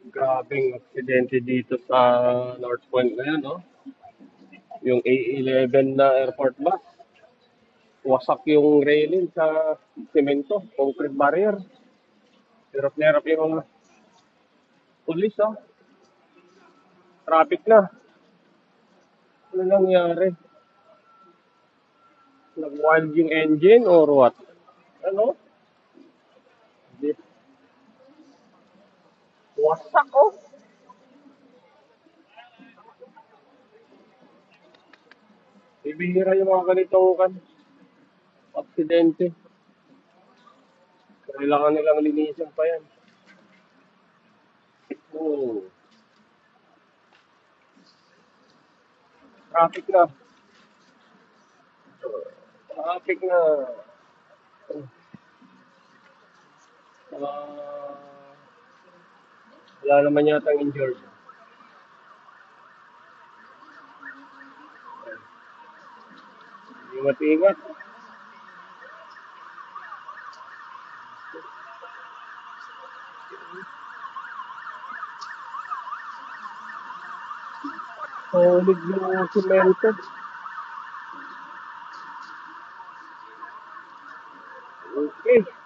Grabeng aksidente dito sa North Point ngayon, no? Yung A11 na airport bus. Wasak yung railing sa semento, concrete barrier. Hirap na hirap yung pulis, oh. Traffic na. Ano nangyari? Nag-wild yung engine or what? Ano? Di- Wasak, oh. Bibihira yung mga ganitong aksidente. Kailangan nilang linisin pa yan. Hmm. Traffic na. Traffic na. Ah, wala naman yata injured. Ingat-ingat. Solid yung semento. Okay.